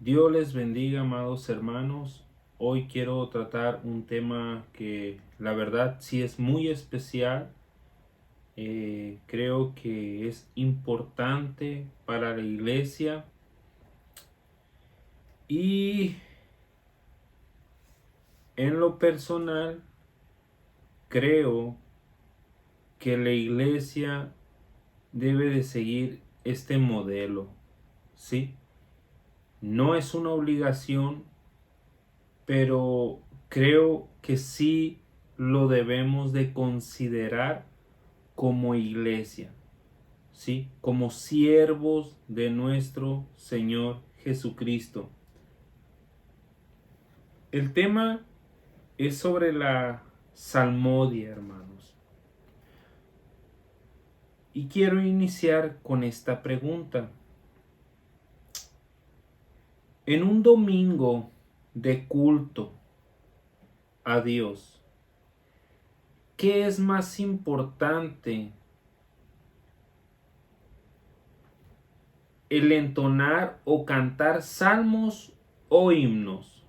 Dios les bendiga, amados hermanos. Hoy quiero tratar un tema que la verdad sí es muy especial. Creo que es importante para la iglesia y en lo personal creo que la iglesia debe de seguir este modelo, ¿sí? No es una obligación, pero creo que sí lo debemos de considerar como iglesia, ¿sí? Como siervos de nuestro Señor Jesucristo. El tema es sobre la salmodia, hermanos. Y quiero iniciar con esta pregunta. En un domingo de culto a Dios, ¿qué es más importante? ¿El entonar o cantar salmos o himnos?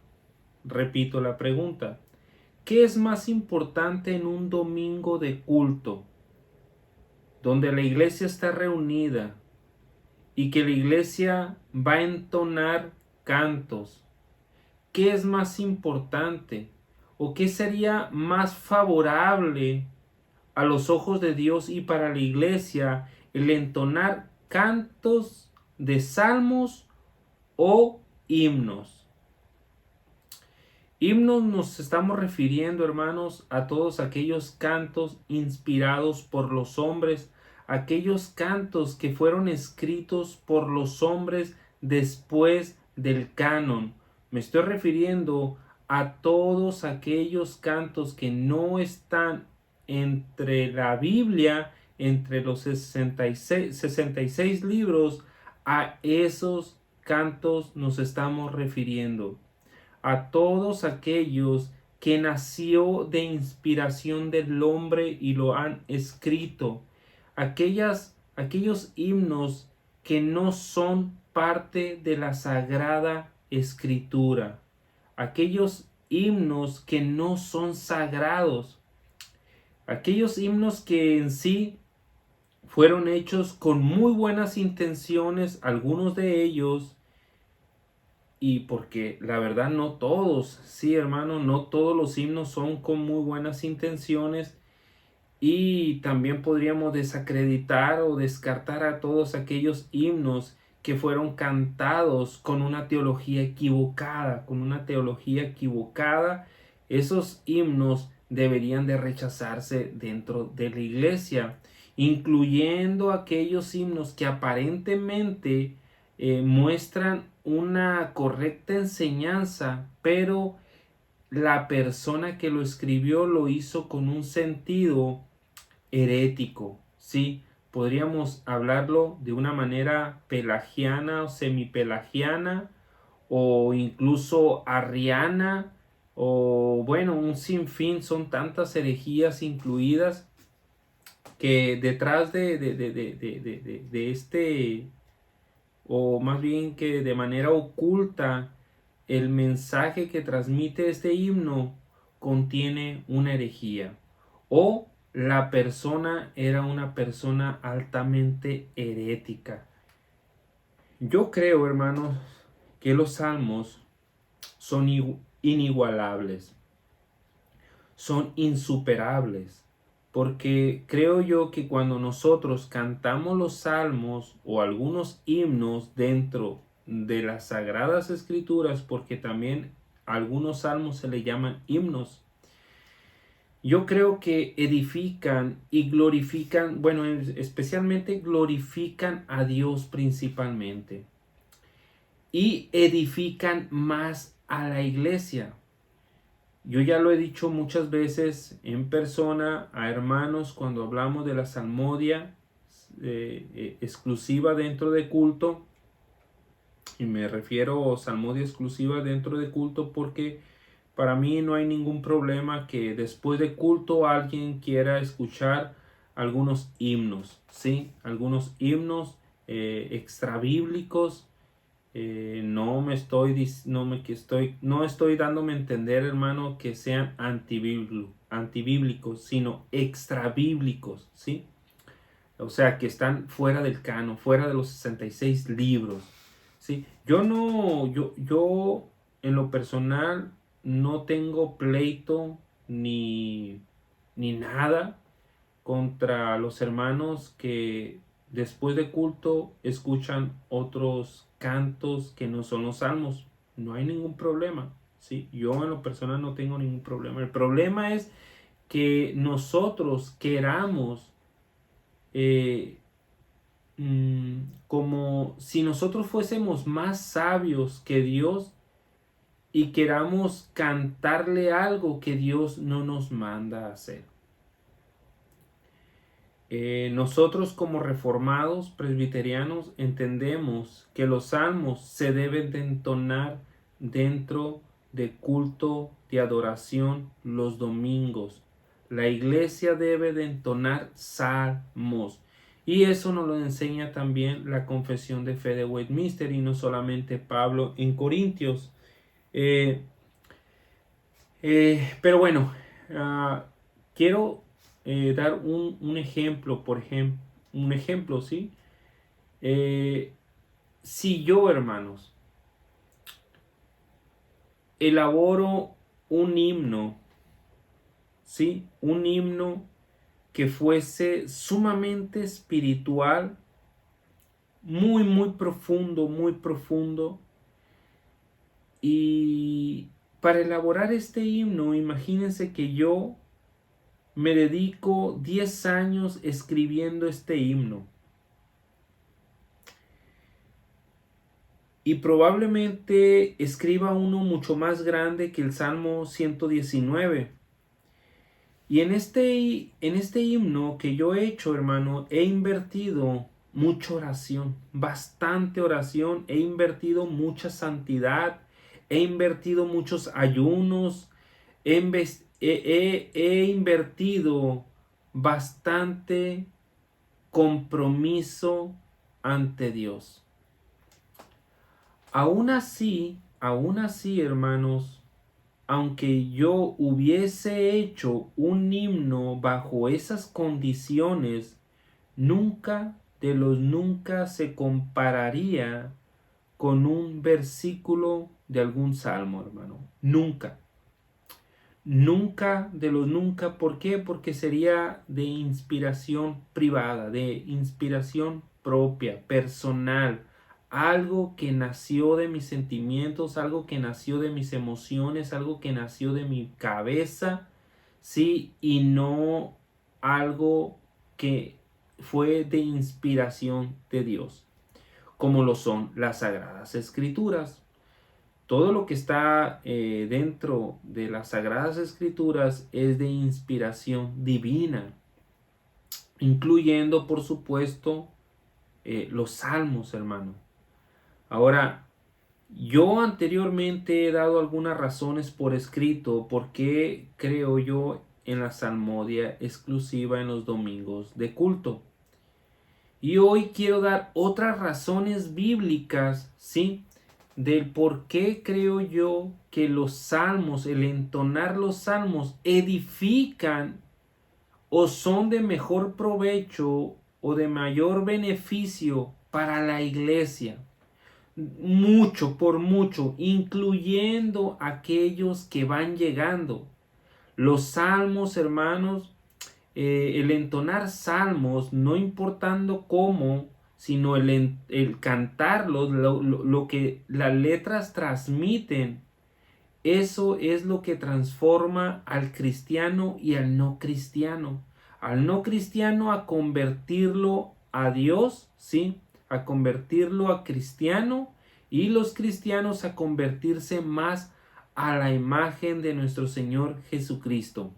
Repito la pregunta. ¿Qué es más importante en un domingo de culto, donde la iglesia está reunida y que la iglesia va a entonar cantos? ¿Qué es más importante o qué sería más favorable a los ojos de Dios y para la iglesia, el entonar cantos de salmos o himnos? Himnos nos estamos refiriendo, hermanos, a todos aquellos cantos inspirados por los hombres, aquellos cantos que fueron escritos por los hombres después del canon. Me estoy refiriendo a todos aquellos cantos que no están entre la Biblia, entre los 66 libros. A esos cantos nos estamos refiriendo, a todos aquellos que nació de inspiración del hombre y lo han escrito, aquellos himnos que no son parte de la Sagrada Escritura, aquellos himnos que no son sagrados, aquellos himnos que en sí fueron hechos con muy buenas intenciones, algunos de ellos. Y porque la verdad no todos, sí hermano, no todos los himnos son con muy buenas intenciones, y también podríamos desacreditar o descartar a todos aquellos himnos que fueron cantados con una teología equivocada, con una teología equivocada. Esos himnos deberían de rechazarse dentro de la iglesia, incluyendo aquellos himnos que aparentemente muestran una correcta enseñanza, pero la persona que lo escribió lo hizo con un sentido herético, ¿sí? Podríamos hablarlo de una manera pelagiana o semipelagiana o incluso arriana, o bueno, un sinfín, son tantas herejías incluidas que detrás de este, o más bien que de manera oculta, el mensaje que transmite este himno contiene una herejía, o la persona era una persona altamente herética. Yo creo, hermanos, que los salmos son inigualables, son insuperables, porque creo yo que cuando nosotros cantamos los salmos o algunos himnos dentro de las sagradas escrituras, porque también algunos salmos se le llaman himnos, yo creo que edifican y glorifican, bueno, especialmente glorifican a Dios principalmente, y edifican más a la iglesia. Yo ya lo he dicho muchas veces en persona a hermanos cuando hablamos de la salmodia exclusiva dentro de culto, y me refiero a salmodia exclusiva dentro de culto porque para mí no hay ningún problema que después de culto alguien quiera escuchar algunos himnos, ¿sí? Algunos himnos extrabíblicos, No estoy dándome a entender, hermano, que sean antibíblicos, sino extrabíblicos, ¿sí? O sea, que están fuera del canon, fuera de los 66 libros, ¿sí? Yo en lo personal no tengo pleito ni nada contra los hermanos que después de culto escuchan otros cantos que no son los salmos. No hay ningún problema, ¿sí? Yo en lo personal no tengo ningún problema. El problema es que nosotros queramos eh, como si nosotros fuésemos más sabios que Dios y queramos cantarle algo que Dios no nos manda a hacer. Nosotros como reformados presbiterianos entendemos que los salmos se deben de entonar dentro de culto de adoración los domingos. La iglesia debe de entonar salmos. Y eso nos lo enseña también la confesión de fe de Westminster y no solamente Pablo en Corintios. Eh, pero bueno, quiero dar un ejemplo, un ejemplo, ¿sí? Eh, si yo, hermanos, elaboro un himno, ¿sí? Un himno que fuese sumamente espiritual, muy profundo, y para elaborar este himno, imagínense que yo me dedico 10 años escribiendo este himno. Y probablemente escriba uno mucho más grande que el Salmo 119. Y en este himno que yo he hecho, hermano, he invertido mucha oración, bastante oración, he invertido mucha santidad, he invertido muchos ayunos, he invertido bastante compromiso ante Dios. Aún así, hermanos, aunque yo hubiese hecho un himno bajo esas condiciones, nunca de los nunca se compararía con un versículo de algún salmo, hermano. Nunca. Nunca de los nunca. ¿Por qué? Porque sería de inspiración privada, de inspiración propia, personal. Algo que nació de mis sentimientos, algo que nació de mis emociones, algo que nació de mi cabeza, ¿sí? Y no algo que fue de inspiración de Dios, como lo son las Sagradas Escrituras. Todo lo que está dentro de las Sagradas Escrituras es de inspiración divina, incluyendo, por supuesto, los salmos, hermano. Ahora, yo anteriormente he dado algunas razones por escrito por qué creo yo en la salmodia exclusiva en los domingos de culto. Y hoy quiero dar otras razones bíblicas, ¿sí? Del por qué creo yo que los salmos, el entonar los salmos, edifican o son de mejor provecho o de mayor beneficio para la iglesia. Mucho, por mucho, incluyendo aquellos que van llegando. Los salmos, hermanos, el entonar salmos, no importando cómo, sino el cantarlos, lo que las letras transmiten, eso es lo que transforma al cristiano y al no cristiano. Al no cristiano a convertirlo a Dios, ¿sí? A convertirlo a cristiano, y los cristianos a convertirse más a la imagen de nuestro Señor Jesucristo.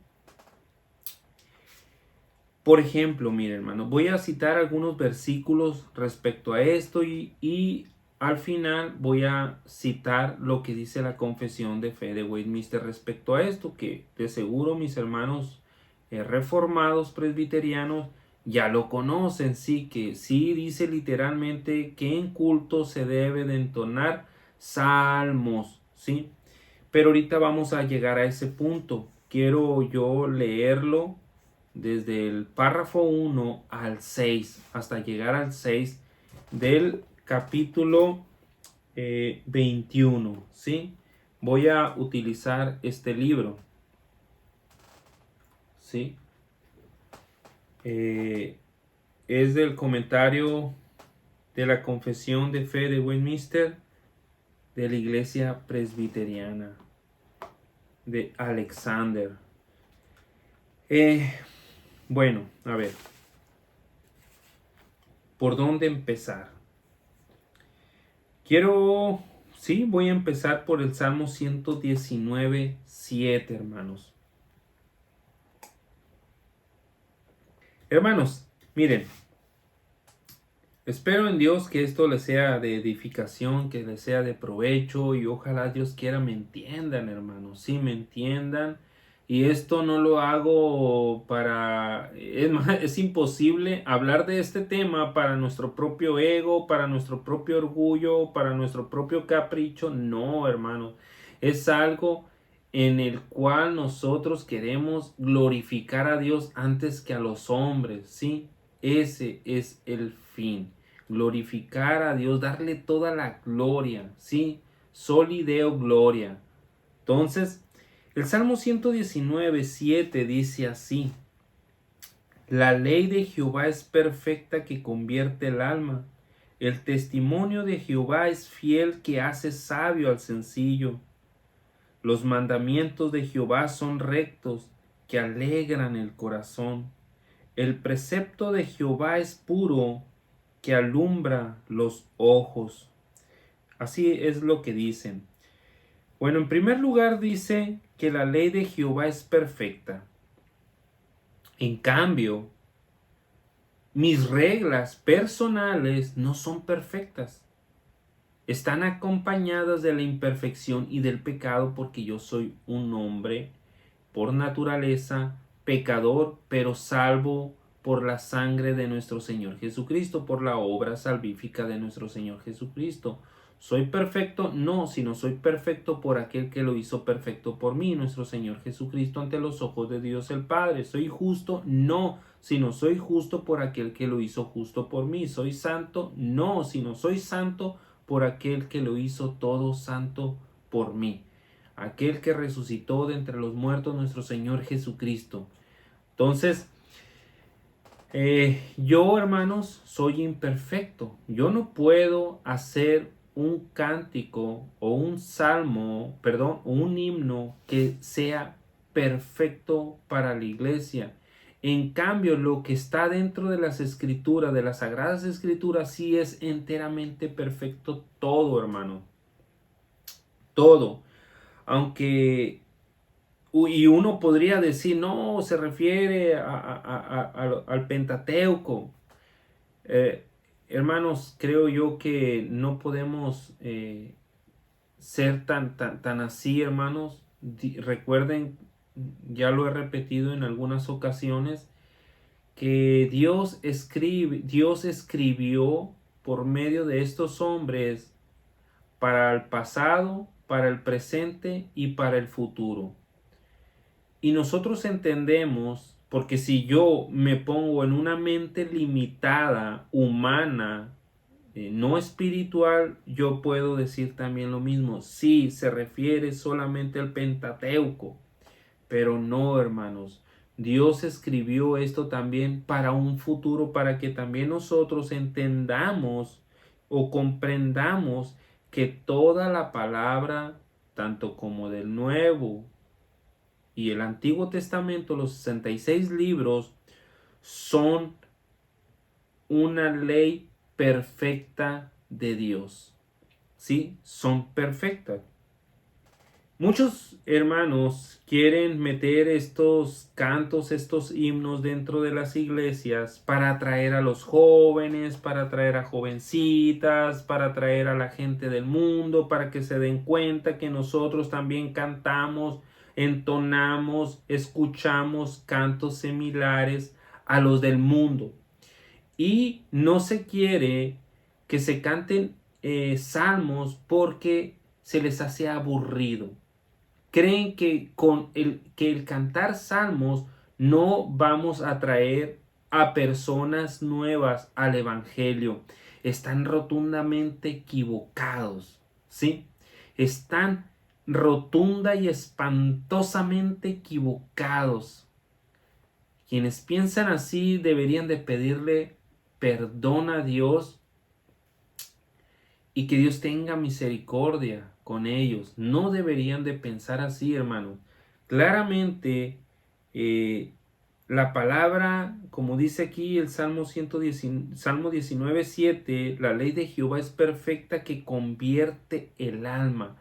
Por ejemplo, mire, hermano, voy a citar algunos versículos respecto a esto y al final voy a citar lo que dice la confesión de fe de Westminster respecto a esto, que de seguro mis hermanos reformados presbiterianos ya lo conocen, sí, que sí dice literalmente que en culto se debe de entonar salmos, ¿sí? Pero ahorita vamos a llegar a ese punto. Quiero yo leerlo desde el párrafo 1 al 6, hasta llegar al 6 del capítulo 21, ¿sí? Voy a utilizar este libro, ¿sí? Eh, es del comentario de la Confesión de Fe de Westminster de la Iglesia Presbiteriana de Alexander. Bueno, a ver, ¿por dónde empezar? Voy a empezar por el Salmo 119, 7, hermanos. Hermanos, miren, espero en Dios que esto les sea de edificación, que les sea de provecho y ojalá Dios quiera me entiendan, hermanos, sí me entiendan. Y esto no lo hago es imposible hablar de este tema para nuestro propio ego, para nuestro propio orgullo, para nuestro propio capricho. No, hermanos, es algo en el cual nosotros queremos glorificar a Dios antes que a los hombres, ¿sí? Ese es el fin, glorificar a Dios, darle toda la gloria, ¿sí? Soli Deo Gloria. Entonces, el Salmo 119, 7 dice así: la ley de Jehová es perfecta que convierte el alma. El testimonio de Jehová es fiel que hace sabio al sencillo. Los mandamientos de Jehová son rectos que alegran el corazón. El precepto de Jehová es puro que alumbra los ojos. Así es lo que dicen. Bueno, en primer lugar dice que la ley de Jehová es perfecta. En cambio, mis reglas personales no son perfectas. Están acompañadas de la imperfección y del pecado porque yo soy un hombre por naturaleza pecador, pero salvo por la sangre de nuestro Señor Jesucristo, por la obra salvífica de nuestro Señor Jesucristo. ¿Soy perfecto? No, sino soy perfecto por aquel que lo hizo perfecto por mí, nuestro Señor Jesucristo, ante los ojos de Dios el Padre. ¿Soy justo? No, sino soy justo por aquel que lo hizo justo por mí. ¿Soy santo? No, sino soy santo por aquel que lo hizo todo santo por mí. Aquel que resucitó de entre los muertos, nuestro Señor Jesucristo. Entonces, yo, hermanos, soy imperfecto. Yo no puedo hacer un cántico o un salmo, perdón, o un himno que sea perfecto para la iglesia. En cambio, lo que está dentro de las escrituras, de las sagradas escrituras, sí es enteramente perfecto todo, hermano. Todo. Aunque y uno podría decir, no, se refiere al Pentateuco. Eh, Hermanos, creo yo que no podemos ser tan así, hermanos. Recuerden, ya lo he repetido en algunas ocasiones, que Dios escribió por medio de estos hombres para el pasado, para el presente y para el futuro. Y nosotros entendemos, porque si yo me pongo en una mente limitada, humana, no espiritual, yo puedo decir también lo mismo. Sí, se refiere solamente al Pentateuco, pero no, hermanos. Dios escribió esto también para un futuro, para que también nosotros entendamos o comprendamos que toda la palabra, tanto como del Nuevo y el Antiguo Testamento, los 66 libros, son una ley perfecta de Dios. ¿Sí? Son perfectas. Muchos hermanos quieren meter estos cantos, estos himnos dentro de las iglesias para atraer a los jóvenes, para atraer a jovencitas, para atraer a la gente del mundo, para que se den cuenta que nosotros también cantamos, entonamos, escuchamos cantos similares a los del mundo. Y no se quiere que se canten salmos porque se les hace aburrido. Creen que con el cantar salmos no vamos a traer a personas nuevas al evangelio. Están rotundamente equivocados, ¿sí? Están rotunda y espantosamente equivocados. Quienes piensan así deberían de pedirle perdón a Dios y que Dios tenga misericordia con ellos. No deberían de pensar así, hermanos. Claramente, la palabra, como dice aquí el Salmo 19:7, la ley de Jehová es perfecta que convierte el alma.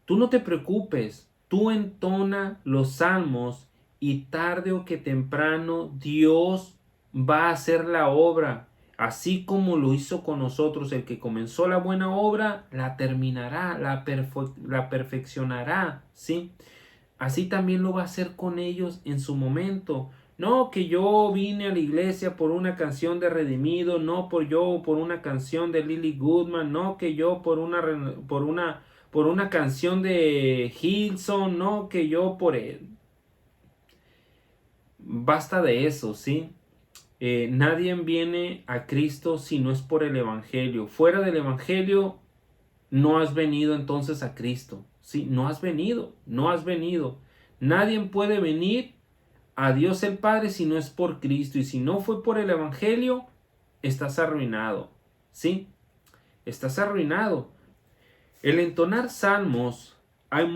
Tú no te preocupes, tú entona los salmos y tarde o que temprano Dios va a hacer la obra. Así como lo hizo con nosotros, el que comenzó la buena obra, la terminará, la perfeccionará, ¿sí? Así también lo va a hacer con ellos en su momento. No que yo vine a la iglesia por una canción de Redimido, no por una canción de Lily Goodman, no que yo por una canción de Hillsong, no que yo por él. Basta de eso, ¿sí? Nadie viene a Cristo si no es por el Evangelio. Fuera del Evangelio no has venido entonces a Cristo. Sí, no has venido, no has venido. Nadie puede venir a Dios el Padre si no es por Cristo. Y si no fue por el Evangelio, estás arruinado. Sí, estás arruinado. El entonar salmos, hay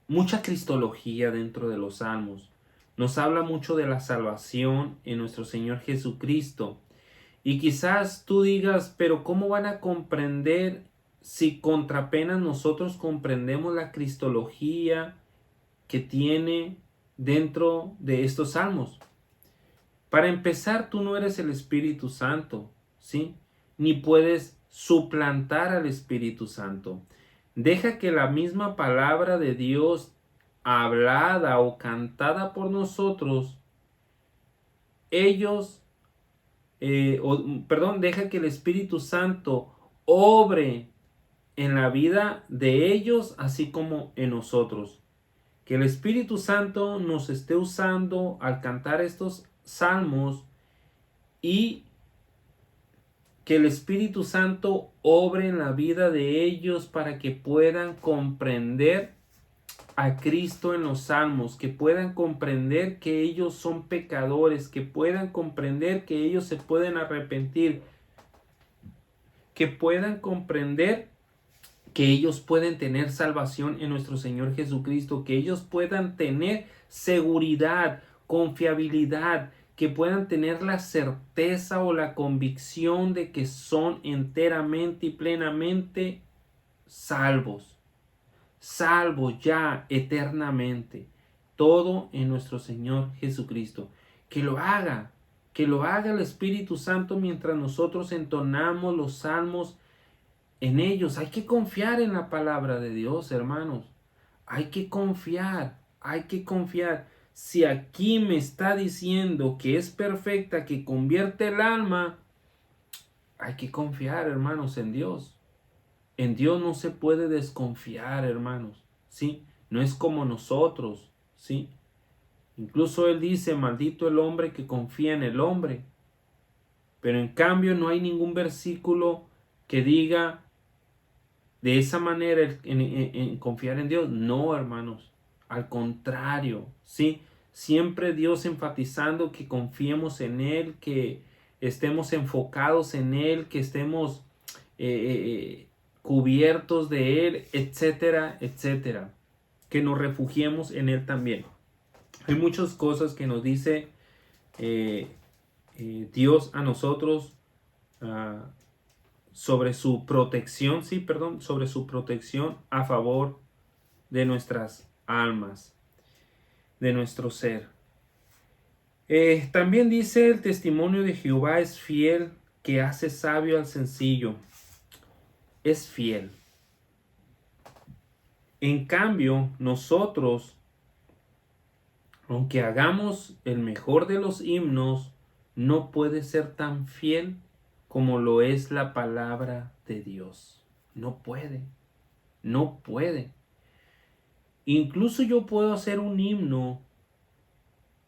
mucha cristología dentro de los salmos. Nos habla mucho de la salvación en nuestro Señor Jesucristo. Y quizás tú digas, pero ¿cómo van a comprender si contrapenas nosotros comprendemos la cristología que tiene dentro de estos salmos? Para empezar, tú no eres el Espíritu Santo, ¿sí? Ni puedes suplantar al Espíritu Santo. Deja que la misma palabra de Dios hablada o cantada por nosotros, deja que el Espíritu Santo obre en la vida de ellos, así como en nosotros. Que el Espíritu Santo nos esté usando al cantar estos salmos y que el Espíritu Santo obre en la vida de ellos para que puedan comprender a Cristo en los salmos, que puedan comprender que ellos son pecadores, que puedan comprender que ellos se pueden arrepentir, que puedan comprender que ellos pueden tener salvación en nuestro Señor Jesucristo, que ellos puedan tener seguridad, confiabilidad, que puedan tener la certeza o la convicción de que son enteramente y plenamente salvos, salvos ya eternamente, todo en nuestro Señor Jesucristo. Que lo haga el Espíritu Santo mientras nosotros entonamos los salmos en ellos. Hay que confiar en la palabra de Dios, hermanos. Hay que confiar, hay que confiar. Si aquí me está diciendo que es perfecta, que convierte el alma, hay que confiar, hermanos, en Dios. En Dios no se puede desconfiar, hermanos, ¿sí? No es como nosotros, ¿sí? Incluso Él dice, maldito el hombre que confía en el hombre. Pero en cambio no hay ningún versículo que diga de esa manera en confiar en Dios. No, hermanos. Al contrario, ¿sí? Siempre Dios enfatizando que confiemos en Él, que estemos enfocados en Él, que estemos cubiertos de Él, etcétera, etcétera. Que nos refugiemos en Él también. Hay muchas cosas que nos dice Dios a nosotros sobre su protección, sobre su protección a favor de nuestras almas, de nuestro ser. También dice, el testimonio de Jehová es fiel, que hace sabio al sencillo. Es fiel. En cambio, nosotros, aunque hagamos el mejor de los himnos, no puede ser tan fiel como lo es la palabra de Dios. No puede, no puede. Incluso yo puedo hacer un himno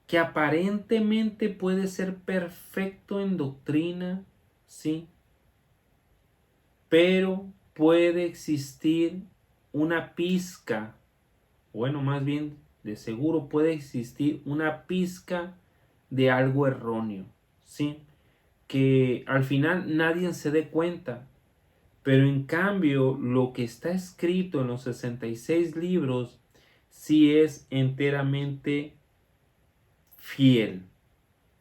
que aparentemente puede ser perfecto en doctrina, sí, pero puede existir una pizca, bueno, más bien de seguro puede existir una pizca de algo erróneo, sí, que al final nadie se dé cuenta, pero en cambio lo que está escrito en los 66 libros sí es enteramente fiel,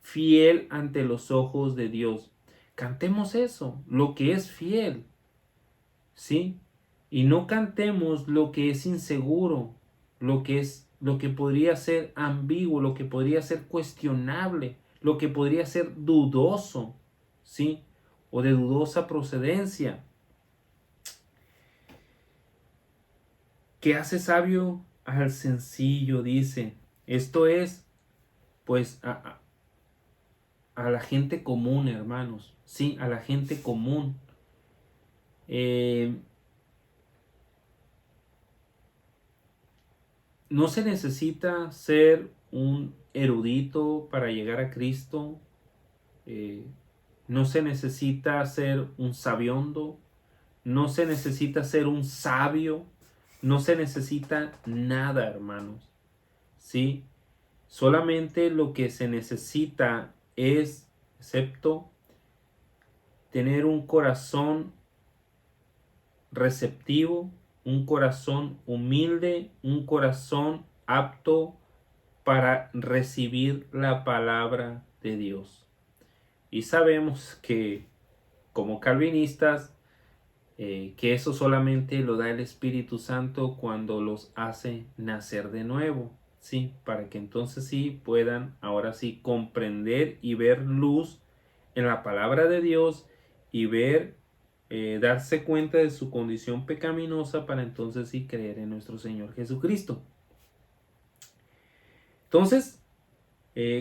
fiel ante los ojos de Dios. Cantemos eso, lo que es fiel, ¿sí? Y no cantemos lo que es inseguro, lo que podría ser ambiguo, lo que podría ser cuestionable, lo que podría ser dudoso, ¿sí? O de dudosa procedencia. ¿Qué hace sabio al sencillo? Dice. Esto es, pues, a la gente común, hermanos. Sí, a la gente común. Eh, no se necesita ser un erudito para llegar a Cristo. Eh, no se necesita ser un sabiondo. No se necesita ser un sabio. No se necesita nada, hermanos. ¿Sí? Solamente lo que se necesita es, excepto, tener un corazón receptivo, un corazón humilde, un corazón apto para recibir la palabra de Dios. Y sabemos que como calvinistas, que eso solamente lo da el Espíritu Santo cuando los hace nacer de nuevo, ¿sí? Para que entonces sí puedan ahora sí comprender y ver luz en la palabra de Dios y ver, darse cuenta de su condición pecaminosa para entonces sí creer en nuestro Señor Jesucristo. Entonces,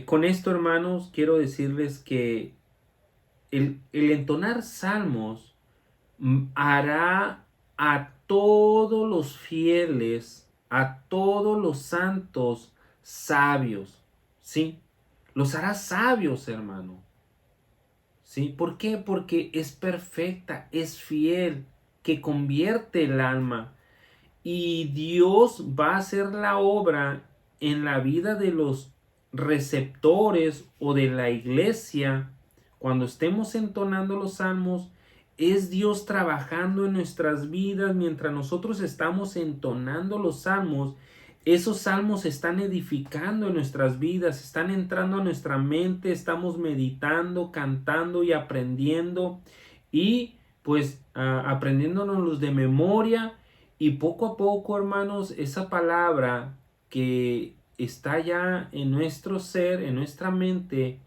con esto, hermanos, quiero decirles que el entonar salmos hará a todos los fieles, a todos los santos sabios, ¿sí? Los hará sabios, hermano. ¿Sí? ¿Por qué? Porque es perfecta, es fiel, que convierte el alma. Y Dios va a hacer la obra en la vida de los receptores o de la iglesia. Cuando estemos entonando los salmos, es Dios trabajando en nuestras vidas mientras nosotros estamos entonando los salmos. Esos salmos están edificando en nuestras vidas, están entrando a nuestra mente, estamos meditando, cantando y aprendiendo y pues aprendiéndonos de memoria y poco a poco, hermanos, esa palabra que está ya en nuestro ser, en nuestra mente,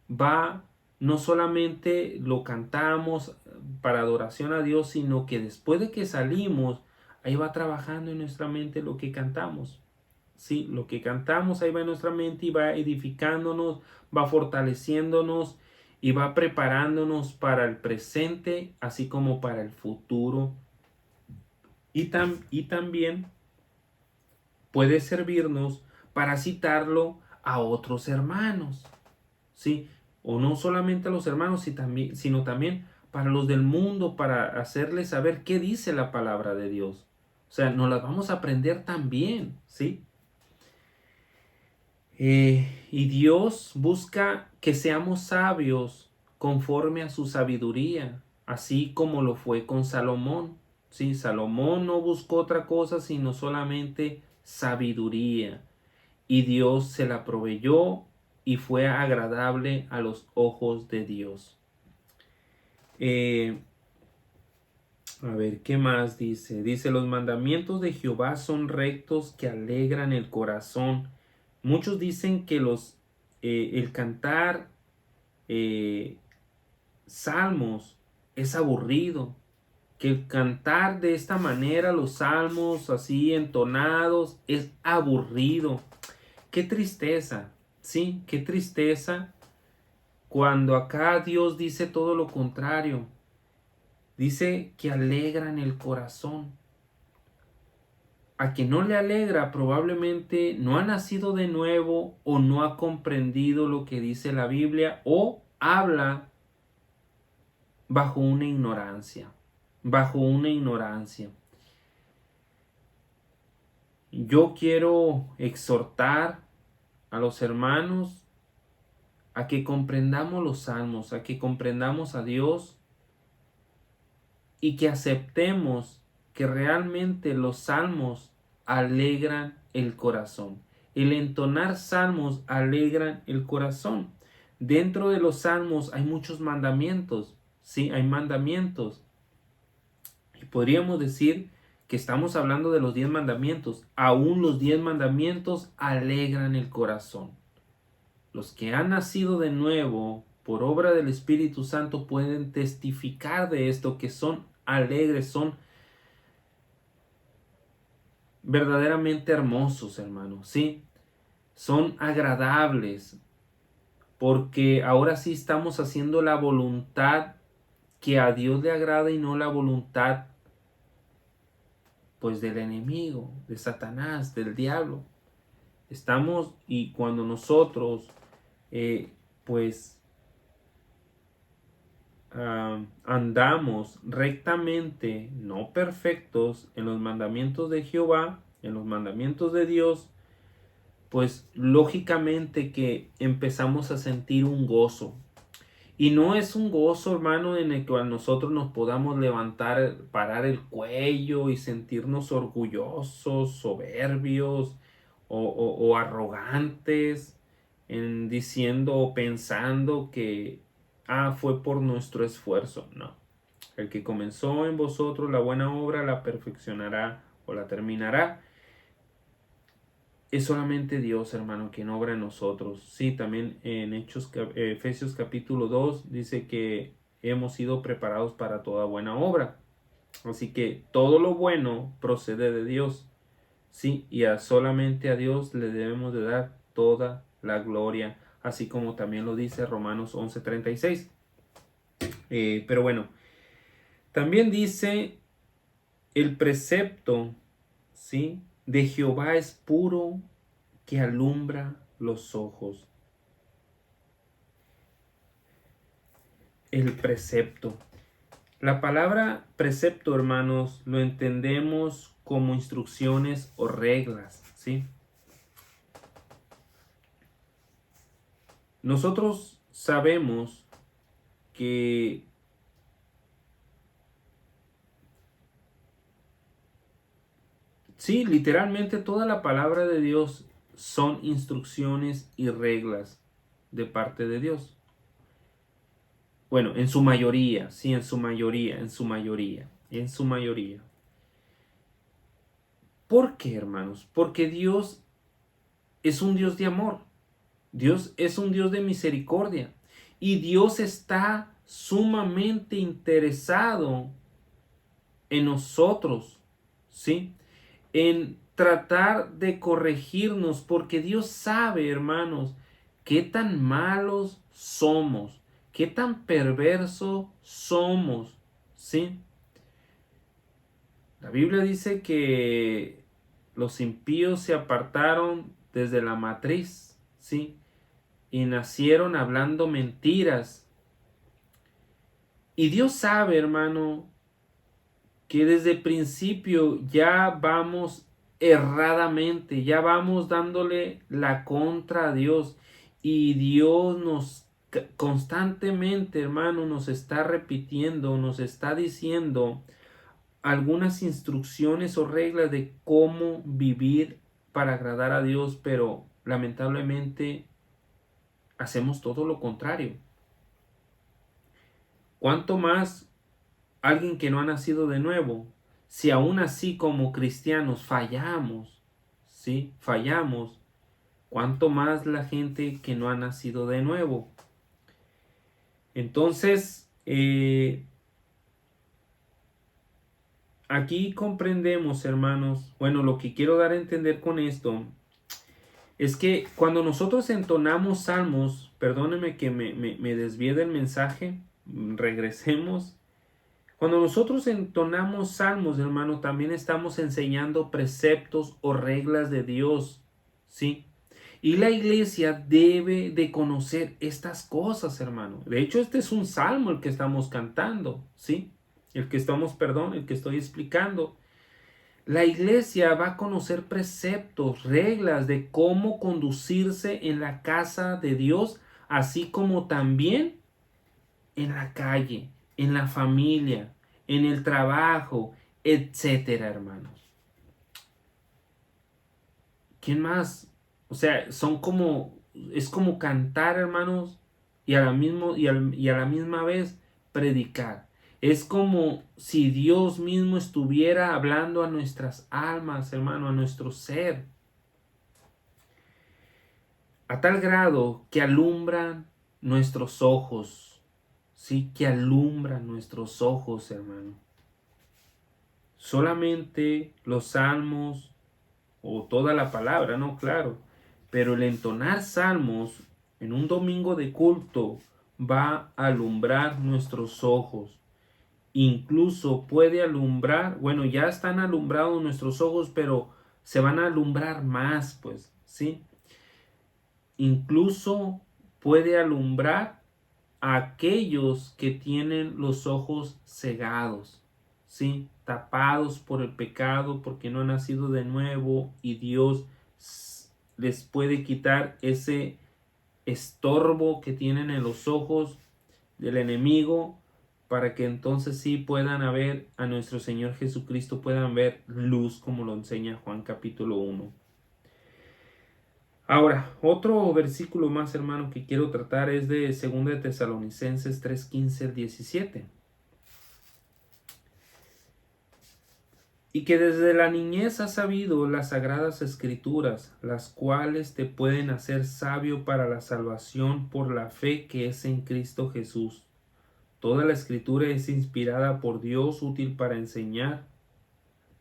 va, no solamente lo cantamos para adoración a Dios, sino que después de que salimos, ahí va trabajando en nuestra mente lo que cantamos. Sí, lo que cantamos ahí va en nuestra mente y va edificándonos, va fortaleciéndonos y va preparándonos para el presente, así como para el futuro. Y también puede servirnos para citarlo a otros hermanos. ¿Sí? O no solamente a los hermanos, sino también para los del mundo, para hacerles saber qué dice la palabra de Dios. O sea, nos las vamos a aprender también, ¿sí? Y Dios busca que seamos sabios conforme a su sabiduría, así como lo fue con Salomón. Sí, Salomón no buscó otra cosa sino solamente sabiduría. Y Dios se la proveyó y fue agradable a los ojos de Dios. A ver, ¿qué más dice? Dice, los mandamientos de Jehová son rectos que alegran el corazón. Muchos dicen que el cantar salmos es aburrido, que el cantar de esta manera los salmos así entonados es aburrido. qué tristeza, sí, qué tristeza cuando acá Dios dice todo lo contrario. Dice que alegran el corazón. A quien no le alegra probablemente no ha nacido de nuevo o no ha comprendido lo que dice la Biblia o habla bajo una ignorancia, bajo una ignorancia. Yo quiero exhortar a los hermanos a que comprendamos los salmos, a que comprendamos a Dios y que aceptemos que realmente los salmos alegran el corazón. El entonar salmos alegran el corazón. Dentro de los salmos hay muchos mandamientos, sí, hay mandamientos. Y podríamos decir que estamos hablando de los 10 mandamientos. Aún los 10 mandamientos alegran el corazón. Los que han nacido de nuevo por obra del Espíritu Santo pueden testificar de esto, que son alegres, son verdaderamente hermosos, hermanos, ¿sí? Son agradables, porque ahora sí estamos haciendo la voluntad que a Dios le agrada y no la voluntad, pues, del enemigo, de Satanás, del diablo. Estamos, y cuando nosotros, pues, andamos rectamente, no perfectos, en los mandamientos de Jehová, en los mandamientos de Dios, pues lógicamente que empezamos a sentir un gozo. Y no es un gozo, hermano, en el cual nosotros nos podamos levantar, parar el cuello y sentirnos orgullosos, soberbios o arrogantes, en diciendo o pensando que fue por nuestro esfuerzo. No. El que comenzó en vosotros la buena obra la perfeccionará o la terminará. Es solamente Dios, hermano, quien obra en nosotros. Sí, también en Efesios capítulo 2 dice que hemos sido preparados para toda buena obra. Así que todo lo bueno procede de Dios. Sí, y solamente a Dios le debemos de dar toda la gloria, así como también lo dice Romanos 11:36. Pero bueno, también dice el precepto, ¿sí?, de Jehová es puro, que alumbra los ojos. El precepto. La palabra precepto, hermanos, lo entendemos como instrucciones o reglas, ¿sí? Nosotros sabemos que sí, literalmente toda la palabra de Dios son instrucciones y reglas de parte de Dios. Bueno, en su mayoría, sí, en su mayoría. ¿Por qué, hermanos? Porque Dios es un Dios de amor. Dios es un Dios de misericordia. Y Dios está sumamente interesado en nosotros, ¿sí? En tratar de corregirnos, porque Dios sabe, hermanos, qué tan malos somos, qué tan perversos somos, ¿sí? La Biblia dice que los impíos se apartaron desde la matriz, ¿sí? Y nacieron hablando mentiras. Y Dios sabe, hermano, que desde el principio ya vamos erradamente, ya vamos dándole la contra a Dios. Y Dios nos constantemente, hermano, nos está repitiendo, nos está diciendo algunas instrucciones o reglas de cómo vivir para agradar a Dios, pero lamentablemente hacemos todo lo contrario. ¿Cuánto más alguien que no ha nacido de nuevo? Si aún así como cristianos fallamos, ¿sí? Fallamos, ¿cuánto más la gente que no ha nacido de nuevo? Entonces, aquí comprendemos, hermanos, bueno, lo que quiero dar a entender con esto Es que cuando nosotros entonamos salmos, perdónenme que me desvíe del mensaje, regresemos. Cuando nosotros entonamos salmos, hermano, también estamos enseñando preceptos o reglas de Dios, ¿sí? Y la iglesia debe de conocer estas cosas, hermano. De hecho, este es un salmo el que estamos cantando, ¿sí? El que estoy explicando. La iglesia va a conocer preceptos, reglas de cómo conducirse en la casa de Dios, así como también en la calle, en la familia, en el trabajo, etcétera, hermanos. ¿Quién más? O sea, es como cantar, hermanos, y a la misma vez predicar. Es como si Dios mismo estuviera hablando a nuestras almas, hermano, a nuestro ser, a tal grado que alumbran nuestros ojos, sí, que alumbran nuestros ojos, hermano. Solamente los salmos o toda la palabra, no, claro, pero el entonar salmos en un domingo de culto va a alumbrar nuestros ojos. Incluso puede alumbrar, bueno, ya están alumbrados nuestros ojos, pero se van a alumbrar más, pues, ¿sí? Incluso puede alumbrar a aquellos que tienen los ojos cegados, ¿sí? Tapados por el pecado porque no han nacido de nuevo, y Dios les puede quitar ese estorbo que tienen en los ojos del enemigo, para que entonces sí puedan ver a nuestro Señor Jesucristo, puedan ver luz, como lo enseña Juan capítulo 1. Ahora, otro versículo más, hermano, que quiero tratar es de 2 de Tesalonicenses 3:15 al 17. Y que desde la niñez has sabido las sagradas escrituras, las cuales te pueden hacer sabio para la salvación por la fe que es en Cristo Jesús. Toda la escritura es inspirada por Dios, útil para enseñar,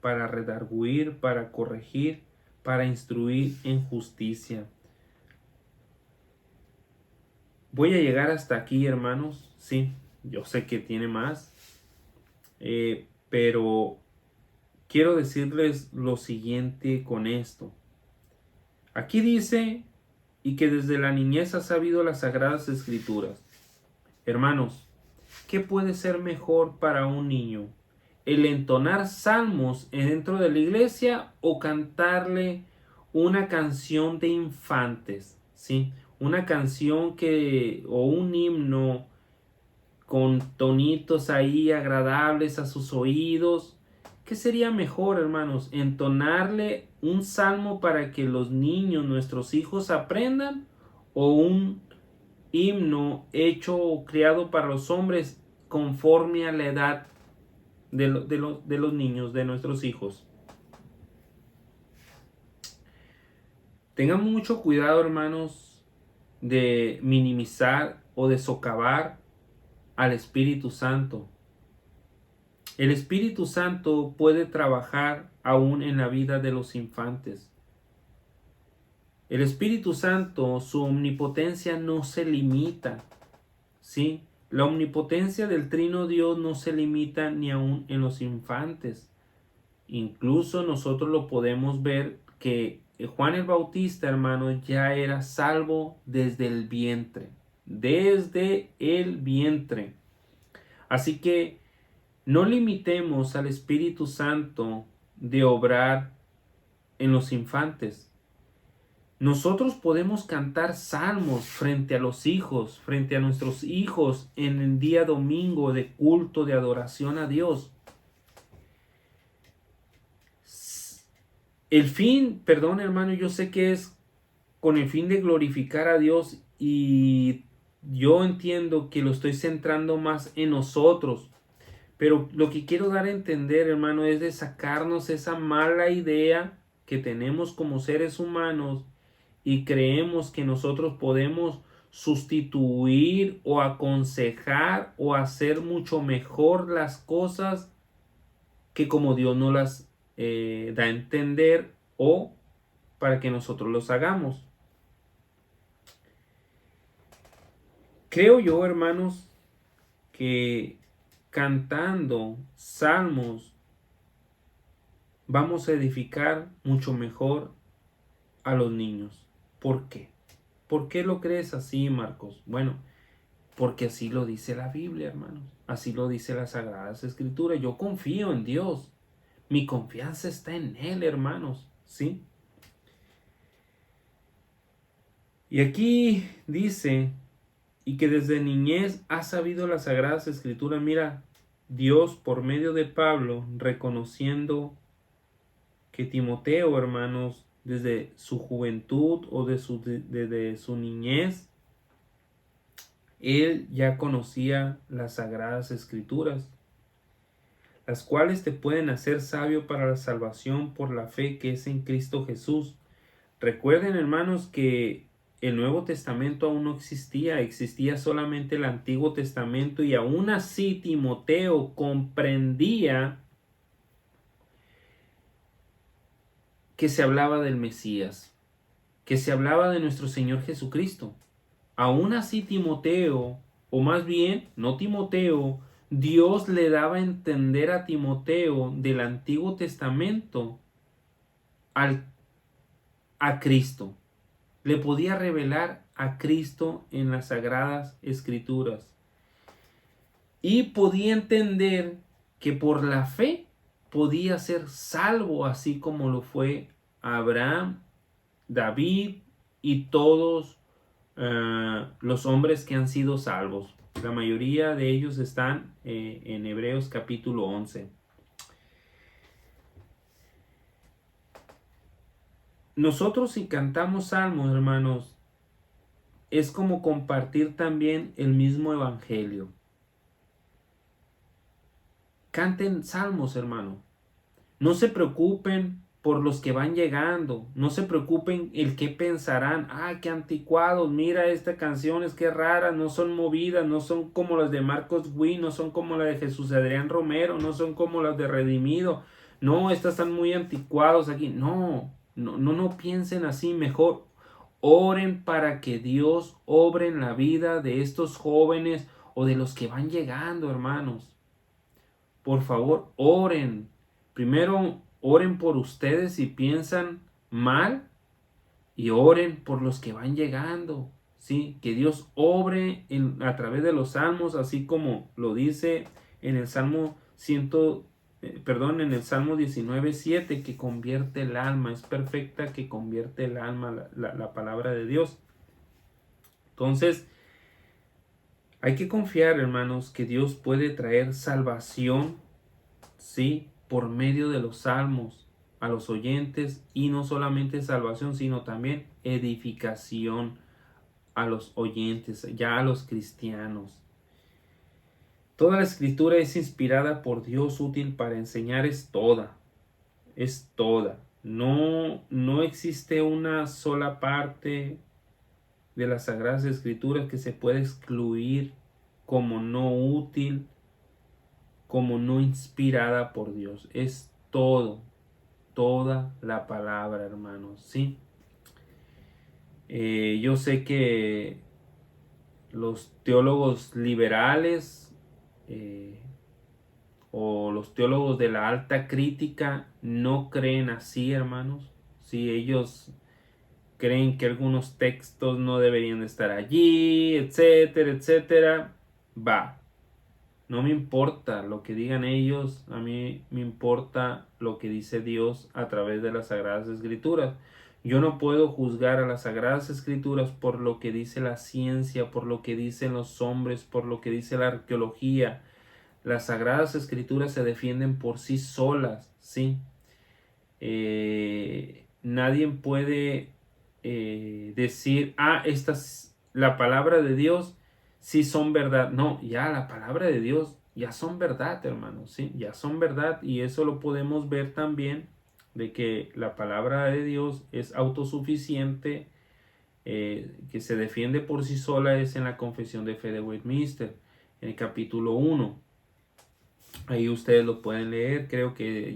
para redarguir, para corregir, para instruir en justicia. Voy a llegar hasta aquí, hermanos. Sí, yo sé que tiene más, pero quiero decirles lo siguiente con esto. Aquí dice, y que desde la niñez has sabido las sagradas escrituras. Hermanos, ¿qué puede ser mejor para un niño? ¿El entonar salmos dentro de la iglesia o cantarle una canción de infantes? ¿Sí? Una canción o un himno con tonitos ahí agradables a sus oídos. ¿Qué sería mejor, hermanos? ¿Entonarle un salmo para que los niños, nuestros hijos, aprendan? ¿O un himno hecho o creado para los hombres conforme a la edad de los niños, de nuestros hijos? Tengan mucho cuidado, hermanos, de minimizar o de socavar al Espíritu Santo. El Espíritu Santo puede trabajar aún en la vida de los infantes. El Espíritu Santo, su omnipotencia no se limita, ¿sí? La omnipotencia del Trino Dios no se limita ni aún en los infantes. Incluso nosotros lo podemos ver que Juan el Bautista, hermano, ya era salvo desde el vientre. Desde el vientre. Así que no limitemos al Espíritu Santo de obrar en los infantes. Nosotros podemos cantar salmos frente a los hijos, frente a nuestros hijos en el día domingo de culto, de adoración a Dios. El fin, perdón, hermano, yo sé que es con el fin de glorificar a Dios, y yo entiendo que lo estoy centrando más en nosotros. Pero lo que quiero dar a entender, hermano, es de sacarnos esa mala idea que tenemos como seres humanos y creemos que nosotros podemos sustituir o aconsejar o hacer mucho mejor las cosas que como Dios nos las da a entender, o para que nosotros los hagamos. Creo yo, hermanos, que cantando salmos vamos a edificar mucho mejor a los niños. ¿Por qué? ¿Por qué lo crees así, Marcos? Bueno, porque así lo dice la Biblia, hermanos. Así lo dice las Sagradas Escrituras. Yo confío en Dios. Mi confianza está en Él, hermanos. ¿Sí? Y aquí dice, y que desde niñez ha sabido las Sagradas Escrituras. Mira, Dios por medio de Pablo, reconociendo que Timoteo, hermanos, desde su juventud o desde su niñez, él ya conocía las Sagradas Escrituras, las cuales te pueden hacer sabio para la salvación por la fe que es en Cristo Jesús. Recuerden, hermanos, que el Nuevo Testamento aún no existía, existía solamente el Antiguo Testamento, y aún así Timoteo comprendía que se hablaba del Mesías, que se hablaba de nuestro Señor Jesucristo. Aún así Timoteo, o más bien, no Timoteo, Dios le daba a entender a Timoteo del Antiguo Testamento a Cristo. Le podía revelar a Cristo en las Sagradas Escrituras. Y podía entender que por la fe podía ser salvo, así como lo fue Abraham, David y todos los hombres que han sido salvos. La mayoría de ellos están en Hebreos capítulo 11. Nosotros, si cantamos salmos, hermanos, es como compartir también el mismo evangelio. Canten salmos, hermano. No se preocupen por los que van llegando. No se preocupen el qué pensarán. Ah, qué anticuados. Mira, esta canción es que rara. No son movidas. No son como las de Marcos Witt. No son como las de Jesús Adrián Romero. No son como las de Redimido. No, estas están muy anticuados aquí. No, no piensen así. Mejor oren para que Dios obre en la vida de estos jóvenes o de los que van llegando, hermanos. Por favor, oren. Primero, oren por ustedes si piensan mal, y oren por los que van llegando. ¿Sí? Que Dios obre a través de los salmos, así como lo dice en el Salmo en el Salmo 19:7, que convierte el alma. Es perfecta, que convierte el alma la palabra de Dios. Entonces, hay que confiar, hermanos, que Dios puede traer salvación, sí, por medio de los salmos a los oyentes, y no solamente salvación, sino también edificación a los oyentes, ya a los cristianos. Toda la escritura es inspirada por Dios, útil para enseñar, es toda, es toda. No existe una sola parte de las Sagradas Escrituras que se pueda excluir como no útil, como no inspirada por Dios. Es todo, toda la palabra, hermanos, ¿sí? Yo sé que los teólogos liberales o los teólogos de la alta crítica no creen así, hermanos. Si ellos creen que algunos textos no deberían estar allí, etcétera, etcétera, va. No me importa lo que digan ellos, a mí me importa lo que dice Dios a través de las Sagradas Escrituras. Yo no puedo juzgar a las Sagradas Escrituras por lo que dice la ciencia, por lo que dicen los hombres, por lo que dice la arqueología. Las Sagradas Escrituras se defienden por sí solas, ¿sí? Nadie puede decir, esta es la palabra de Dios, sí son verdad. No, ya la palabra de Dios ya son verdad, hermanos, sí, ya son verdad, y eso lo podemos ver también de que la palabra de Dios es autosuficiente, que se defiende por sí sola, es en la Confesión de Fe de Westminster, en el capítulo 1. Ahí ustedes lo pueden leer, creo que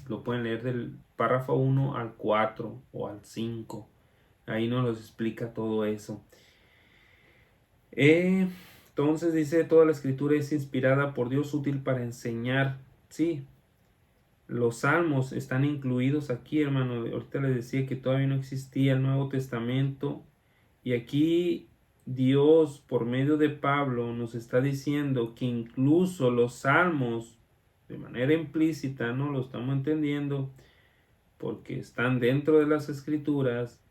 lo pueden leer del párrafo 1 al 4 o al 5. Ahí nos explica todo eso. Entonces dice, toda la escritura es inspirada por Dios, útil para enseñar. Sí, los salmos están incluidos aquí, hermano. Ahorita les decía que todavía no existía el Nuevo Testamento. Y aquí Dios, por medio de Pablo, nos está diciendo que incluso los salmos, de manera implícita, no lo estamos entendiendo, porque están dentro de las escrituras,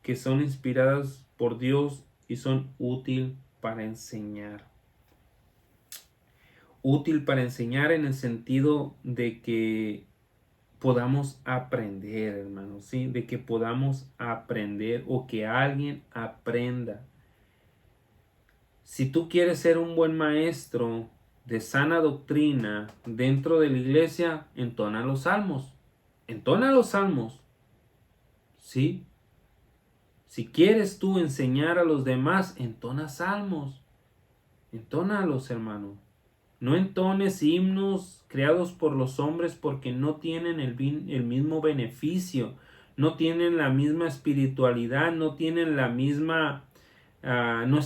que son inspiradas por Dios y son útil para enseñar. Útil para enseñar en el sentido de que podamos aprender, hermanos, ¿sí? De que podamos aprender o que alguien aprenda. Si tú quieres ser un buen maestro de sana doctrina dentro de la iglesia, entona los salmos. Entona los salmos, ¿sí? Si quieres tú enseñar a los demás, entona salmos. Entónalos, hermano. No entones himnos creados por los hombres porque no tienen el mismo beneficio, no tienen la misma espiritualidad, no tienen la misma, no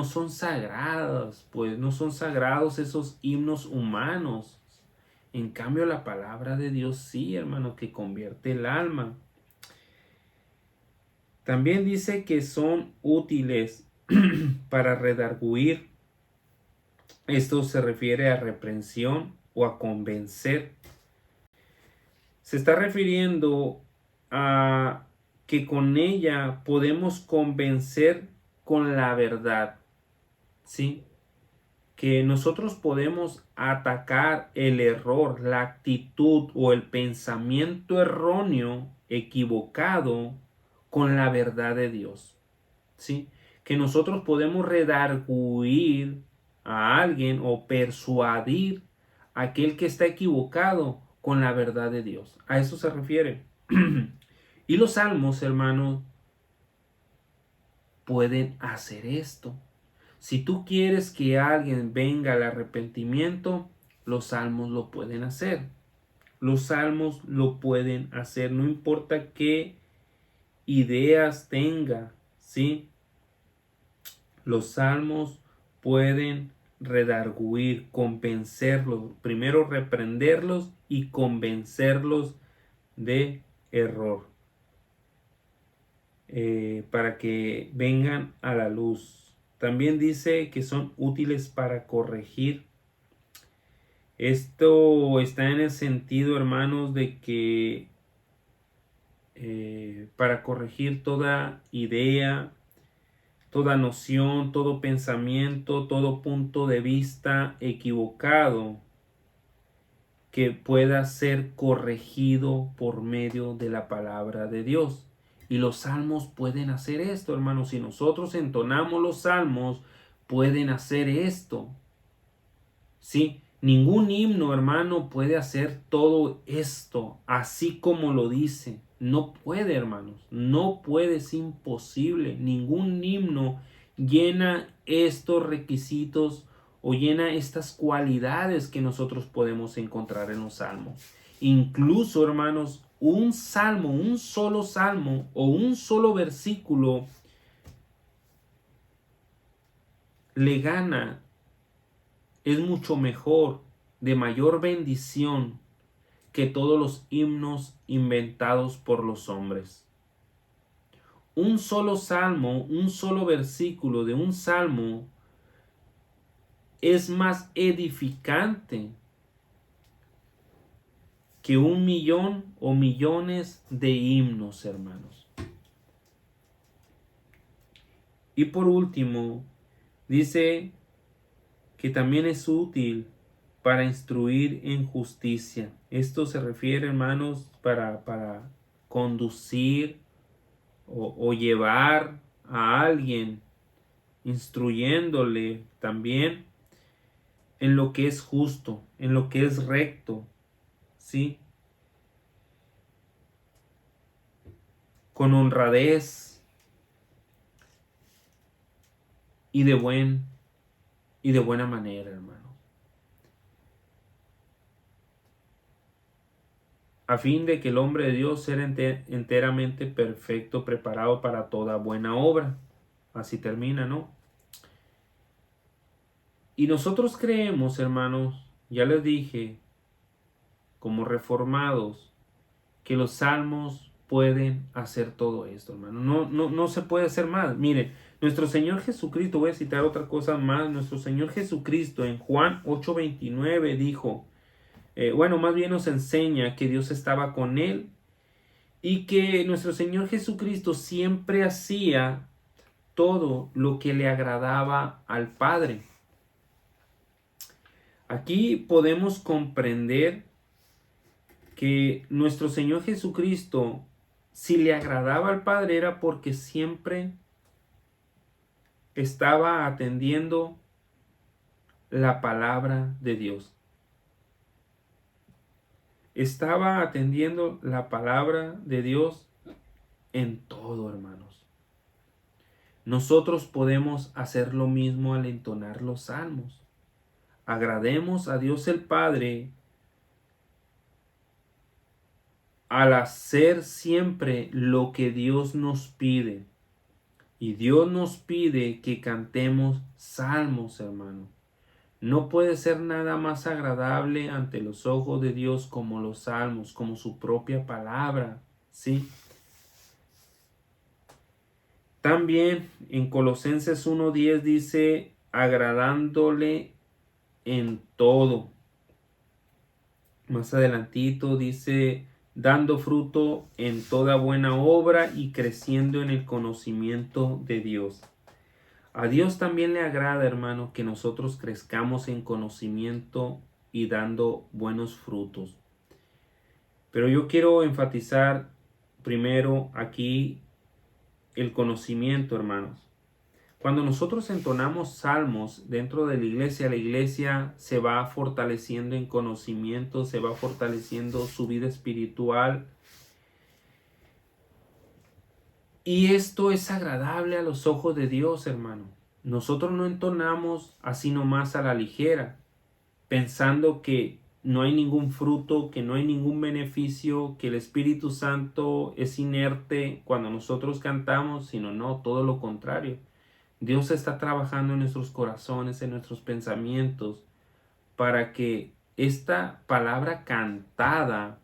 son sagrados, pues no son sagrados esos himnos humanos. En cambio, la palabra de Dios sí, hermano, que convierte el alma. También dice que son útiles para redarguir. Esto se refiere a reprensión o a convencer. Se está refiriendo a que con ella podemos convencer con la verdad, ¿sí? Que nosotros podemos atacar el error, la actitud o el pensamiento erróneo, equivocado, con la verdad de Dios, ¿sí? Que nosotros podemos redarguir a alguien o persuadir a aquel que está equivocado con la verdad de Dios. A eso se refiere. Y los salmos, hermanos, pueden hacer esto. Si tú quieres que alguien venga al arrepentimiento, los salmos lo pueden hacer. Los salmos lo pueden hacer, no importa qué ideas tenga, ¿sí? Los salmos pueden redarguir, convencerlos, primero reprenderlos y convencerlos de error, para que vengan a la luz. También dice que son útiles para corregir. Esto está en el sentido, hermanos, de que para corregir toda idea, toda noción, todo pensamiento, todo punto de vista equivocado que pueda ser corregido por medio de la palabra de Dios. Y los salmos pueden hacer esto, hermanos. Si nosotros entonamos los salmos, pueden hacer esto. Sí, ningún himno, hermano, puede hacer todo esto así como lo dice. No puede, hermanos. No puede, es imposible. Ningún himno llena estos requisitos o llena estas cualidades que nosotros podemos encontrar en los salmos. Incluso, hermanos, un salmo, un solo salmo o un solo versículo le gana, es mucho mejor, de mayor bendición que todos los himnos inventados por los hombres. Un solo salmo, un solo versículo de un salmo es más edificante que 1,000,000 o millones de himnos, hermanos. Y por último, dice que también es útil para instruir en justicia. Esto se refiere, hermanos, para conducir o llevar a alguien, instruyéndole también en lo que es justo, en lo que es recto, ¿sí? Con honradez y de buena manera, hermano. A fin de que el hombre de Dios sea enteramente perfecto, preparado para toda buena obra. Así termina, ¿no? Y nosotros creemos, hermanos, ya les dije, como reformados, que los salmos pueden hacer todo esto, hermano. No se puede hacer más. Miren, nuestro Señor Jesucristo, voy a citar otra cosa más, nuestro Señor Jesucristo en Juan 8:29 dijo, más bien nos enseña que Dios estaba con él y que nuestro Señor Jesucristo siempre hacía todo lo que le agradaba al Padre. Aquí podemos comprender que nuestro Señor Jesucristo, si le agradaba al Padre, era porque siempre estaba atendiendo la palabra de Dios. Estaba atendiendo la palabra de Dios en todo, hermanos. Nosotros podemos hacer lo mismo al entonar los salmos. Agrademos a Dios el Padre al hacer siempre lo que Dios nos pide. Y Dios nos pide que cantemos salmos, hermano. No puede ser nada más agradable ante los ojos de Dios como los salmos, como su propia palabra, ¿sí? También en Colosenses 1:10 dice, agradándole en todo. Más adelantito dice, dando fruto en toda buena obra y creciendo en el conocimiento de Dios. A Dios también le agrada, hermano, que nosotros crezcamos en conocimiento y dando buenos frutos. Pero yo quiero enfatizar primero aquí el conocimiento, hermanos. Cuando nosotros entonamos salmos dentro de la iglesia se va fortaleciendo en conocimiento, se va fortaleciendo su vida espiritual. Y esto es agradable a los ojos de Dios, hermano. Nosotros no entonamos así nomás a la ligera, pensando que no hay ningún fruto, que no hay ningún beneficio, que el Espíritu Santo es inerte cuando nosotros cantamos, sino no, todo lo contrario. Dios está trabajando en nuestros corazones, en nuestros pensamientos, para que esta palabra cantada,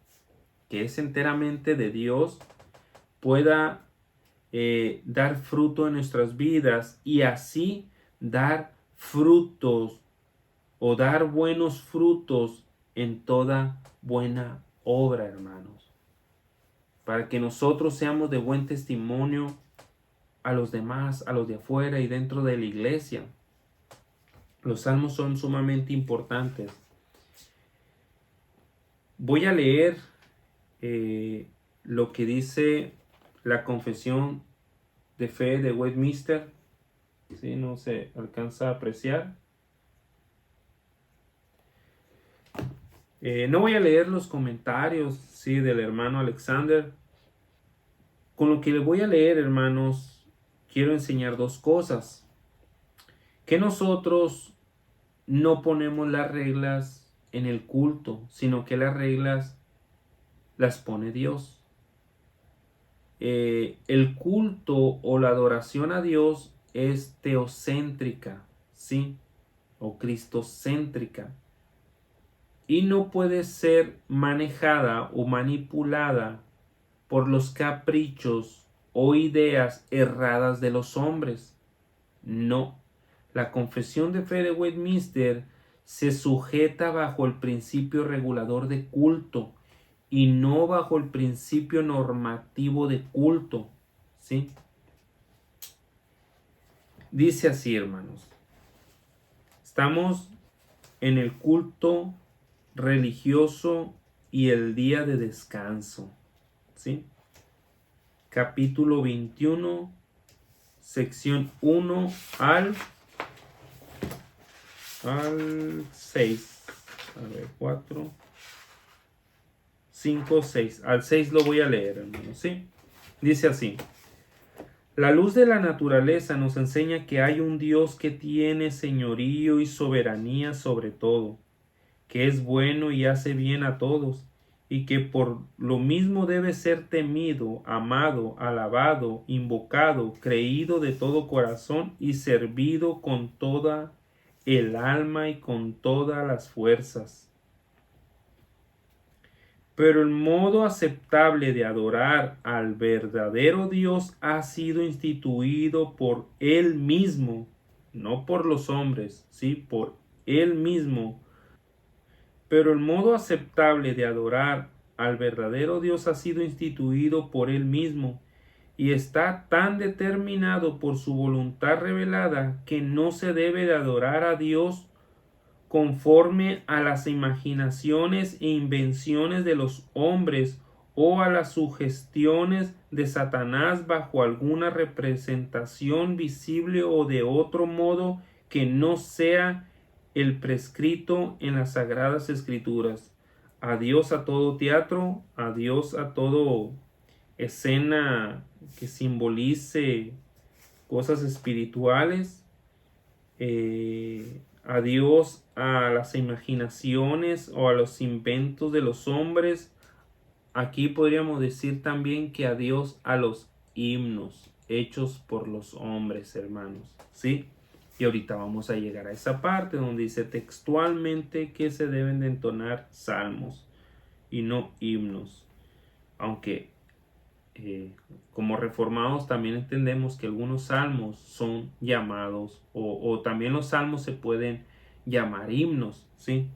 que es enteramente de Dios, pueda dar fruto en nuestras vidas y así dar frutos o dar buenos frutos en toda buena obra, hermanos. Para que nosotros seamos de buen testimonio a los demás, a los de afuera y dentro de la iglesia. Los salmos son sumamente importantes. Voy a leer lo que dice la Confesión de Fe de Westminster. ¿Sí? No se alcanza a apreciar. No voy a leer los comentarios, ¿sí?, del hermano Alexander. Con lo que le voy a leer, hermanos, quiero enseñar dos cosas. Que nosotros no ponemos las reglas en el culto, sino que las reglas las pone Dios. El culto o la adoración a Dios es teocéntrica, ¿sí? O cristocéntrica. Y no puede ser manejada o manipulada por los caprichos o ideas erradas de los hombres. No. La Confesión de Fe de Westminster se sujeta bajo el principio regulador de culto y no bajo el principio normativo de culto, ¿sí? Dice así, hermanos. Estamos en el culto religioso y el día de descanso, ¿sí? Capítulo 21, sección 1 al 6. A ver, 4, 5, 6. Al 6 lo voy a leer, hermanos, ¿sí? Dice así. La luz de la naturaleza nos enseña que hay un Dios que tiene señorío y soberanía sobre todo, que es bueno y hace bien a todos, y que por lo mismo debe ser temido, amado, alabado, invocado, creído de todo corazón y servido con toda el alma y con todas las fuerzas. Pero el modo aceptable de adorar al verdadero Dios ha sido instituido por Él mismo, no por los hombres, sí, por Él mismo. Pero el modo aceptable de adorar al verdadero Dios ha sido instituido por Él mismo y está tan determinado por su voluntad revelada que no se debe de adorar a Dios conforme a las imaginaciones e invenciones de los hombres o a las sugestiones de Satanás bajo alguna representación visible o de otro modo que no sea el prescrito en las sagradas escrituras. Adiós a todo teatro, adiós a todo escena que simbolice cosas espirituales, adiós a las imaginaciones o a los inventos de los hombres. Aquí podríamos decir también que adiós a los himnos hechos por los hombres, hermanos, ¿sí? Y ahorita vamos a llegar a esa parte donde dice textualmente que se deben de entonar salmos y no himnos. Aunque como reformados también entendemos que algunos salmos son llamados o también los salmos se pueden llamar himnos, ¿sí?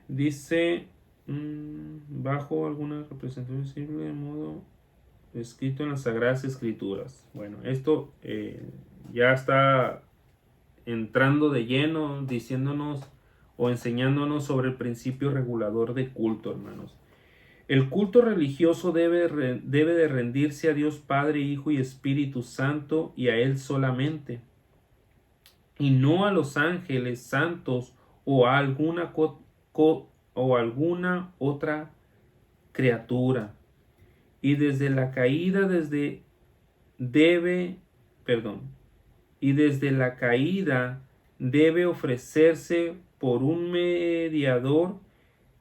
Dice bajo alguna representación visible de modo escrito en las Sagradas Escrituras. Bueno, esto ya está entrando de lleno diciéndonos o enseñándonos sobre el principio regulador de culto, hermanos. El culto religioso debe de rendirse a Dios Padre, Hijo y Espíritu Santo y a Él solamente, y no a los ángeles santos o a alguna otra criatura. Y desde la caída desde la caída debe ofrecerse por un mediador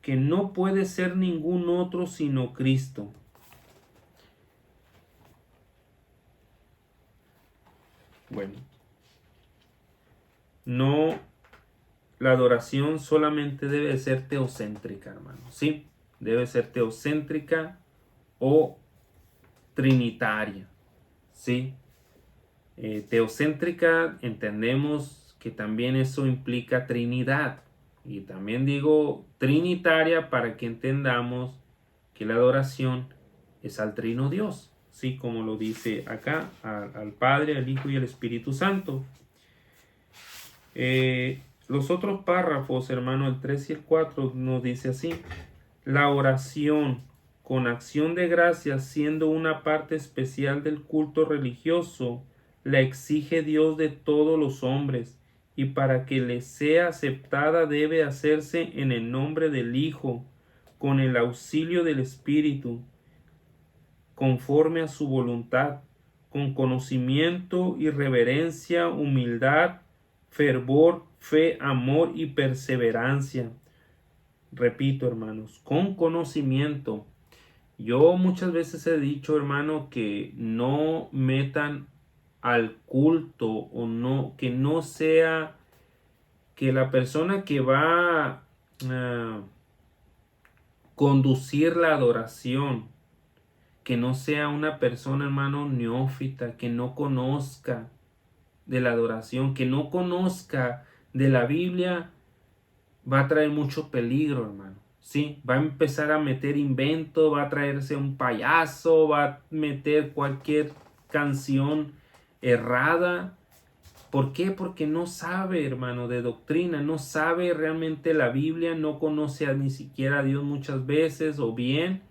que no puede ser ningún otro sino Cristo. Bueno, no, la adoración solamente debe ser teocéntrica, hermano, ¿sí? Debe ser teocéntrica o trinitaria, ¿sí? Teocéntrica entendemos que también eso implica Trinidad. Y también digo trinitaria para que entendamos que la adoración es al Trino Dios, ¿sí? Como lo dice acá, al Padre, al Hijo y al Espíritu Santo. Los otros párrafos, hermano, el 3 y el 4 nos dice así: la oración con acción de gracias, siendo una parte especial del culto religioso, la exige Dios de todos los hombres, y para que le sea aceptada debe hacerse en el nombre del Hijo, con el auxilio del Espíritu, conforme a su voluntad, con conocimiento y reverencia, humildad, fervor, fe, amor y perseverancia. Repito, hermanos, con conocimiento. Yo muchas veces he dicho, hermano, que no metan al culto o no, que no sea que la persona que va a conducir la adoración, que no sea una persona, hermano, neófita, que no conozca de la adoración, que no conozca de la Biblia, va a traer mucho peligro, hermano. Sí, va a empezar a meter invento, va a traerse un payaso, va a meter cualquier canción errada. ¿Por qué? Porque no sabe, hermano, de doctrina, no sabe realmente la Biblia, no conoce ni siquiera a Dios muchas veces o bien,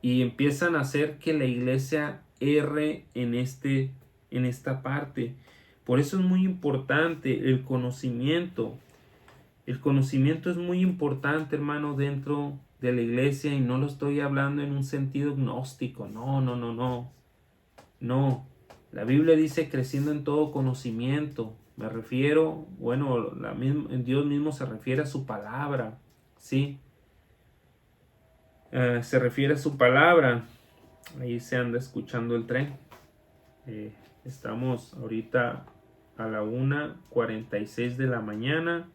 y empiezan a hacer que la iglesia erre en esta parte. Por eso es muy importante el conocimiento. El conocimiento es muy importante, hermano, dentro de la iglesia, y no lo estoy hablando en un sentido gnóstico. No, no, no, no. No. La Biblia dice creciendo en todo conocimiento. Me refiero, bueno, Dios mismo se refiere a su palabra, ¿sí? Se refiere a su palabra. Ahí se anda escuchando el tren. Estamos ahorita a la 1:46 de la mañana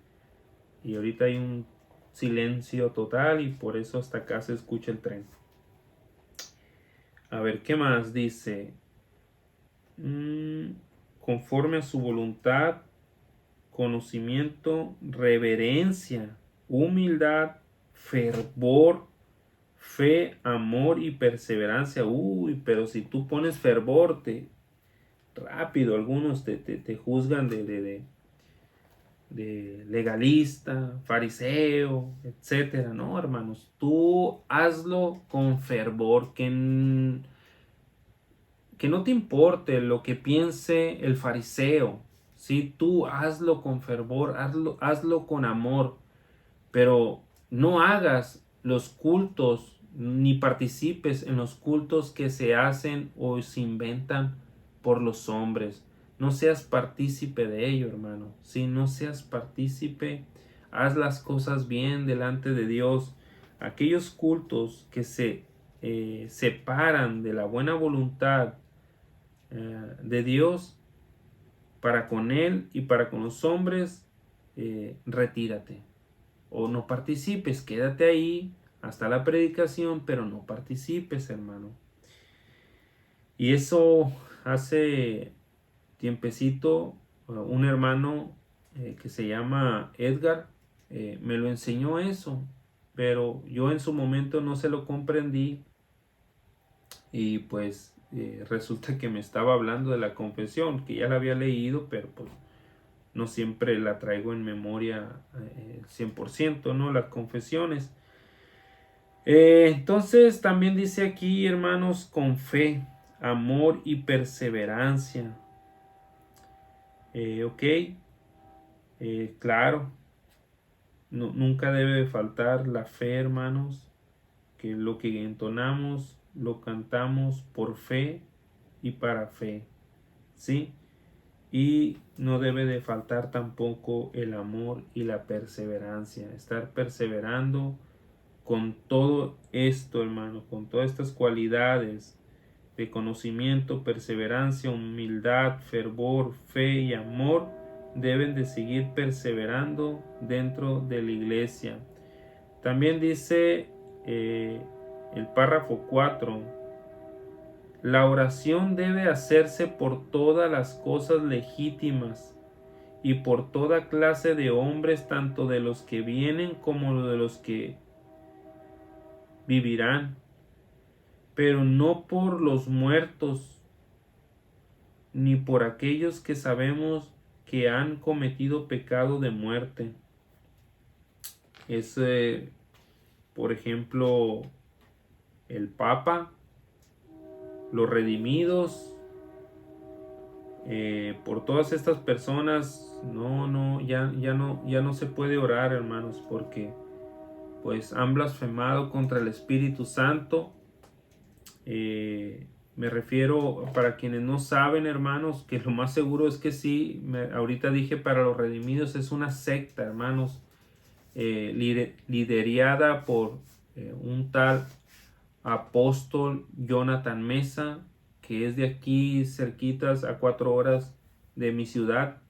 y ahorita hay un silencio total y por eso hasta acá se escucha el tren. A ver, ¿qué más dice? Conforme a su voluntad, conocimiento, reverencia, humildad, fervor, fe, amor y perseverancia. Uy, pero si tú pones fervor, rápido algunos te juzgan de legalista, fariseo, etcétera. No, hermanos, tú hazlo con fervor, que no te importe lo que piense el fariseo. Si tú hazlo con fervor, hazlo con amor, pero no hagas los cultos ni participes en los cultos que se hacen o se inventan por los hombres. No seas partícipe de ello, hermano. Si no seas partícipe, haz las cosas bien delante de Dios. Aquellos cultos que se separan de la buena voluntad de Dios para con Él y para con los hombres, retírate o no participes, quédate ahí hasta la predicación, pero no participes, hermano. Y eso hace tiempecito un hermano que se llama Edgar me lo enseñó eso, pero yo en su momento no se lo comprendí y pues resulta que me estaba hablando de la confesión, que ya la había leído, pero pues no siempre la traigo en memoria 100%, ¿no? Las confesiones. Entonces también dice aquí, hermanos, con fe, amor y perseverancia. Ok, claro, nunca debe faltar la fe, hermanos, que lo que entonamos lo cantamos por fe y para fe, ¿sí? Y no debe de faltar tampoco el amor y la perseverancia, estar perseverando con todo esto, hermano, con todas estas cualidades de conocimiento, perseverancia, humildad, fervor, fe y amor, deben de seguir perseverando dentro de la iglesia. También dice el párrafo 4, la oración debe hacerse por todas las cosas legítimas y por toda clase de hombres, tanto de los que vienen como de los que vivirán, pero no por los muertos, ni por aquellos que sabemos que han cometido pecado de muerte. Es, por ejemplo, el Papa, los redimidos, por todas estas personas, ya no se puede orar, hermanos, porque pues han blasfemado contra el Espíritu Santo. Me refiero, para quienes no saben, hermanos, que lo más seguro es que sí, ahorita dije para los redimidos, es una secta, hermanos, liderada por un tal apóstol Jonathan Mesa, que es de aquí cerquitas a 4 horas de mi ciudad,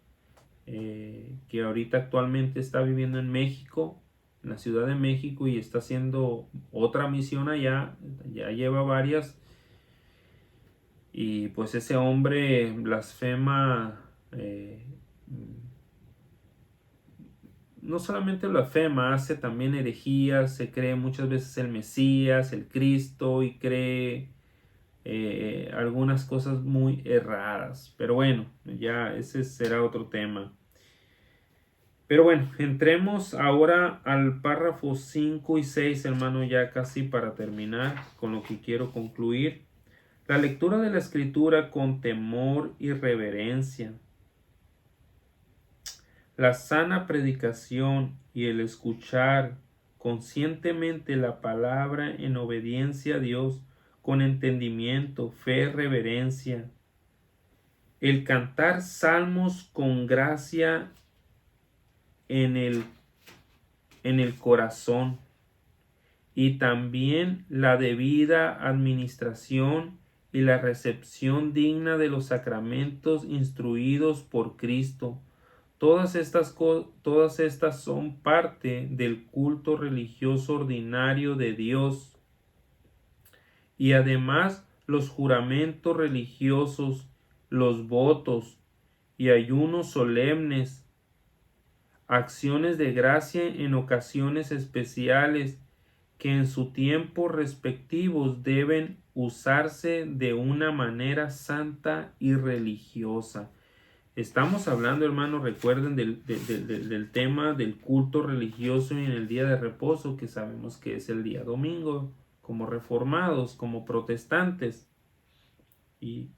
que ahorita actualmente está viviendo en México, en la Ciudad de México, y está haciendo otra misión allá, ya lleva varias. Y pues ese hombre blasfema, no solamente blasfema, hace también herejías, se cree muchas veces el Mesías, el Cristo, y cree algunas cosas muy erradas. Pero bueno, ya ese será otro tema. Pero bueno, entremos ahora al párrafo 5 y 6, hermano, ya casi para terminar con lo que quiero concluir. La lectura de la Escritura con temor y reverencia, la sana predicación y el escuchar conscientemente la palabra en obediencia a Dios con entendimiento, fe, reverencia, el cantar salmos con gracia en el corazón y también la debida administración y la recepción digna de los sacramentos instruidos por Cristo. Todas estas son parte del culto religioso ordinario de Dios. Y además los juramentos religiosos, los votos y ayunos solemnes, acciones de gracia en ocasiones especiales que en su tiempo respectivos deben usarse de una manera santa y religiosa. Estamos hablando, hermanos, recuerden del tema del culto religioso en el día de reposo, que sabemos que es el día domingo, como reformados, como protestantes. Y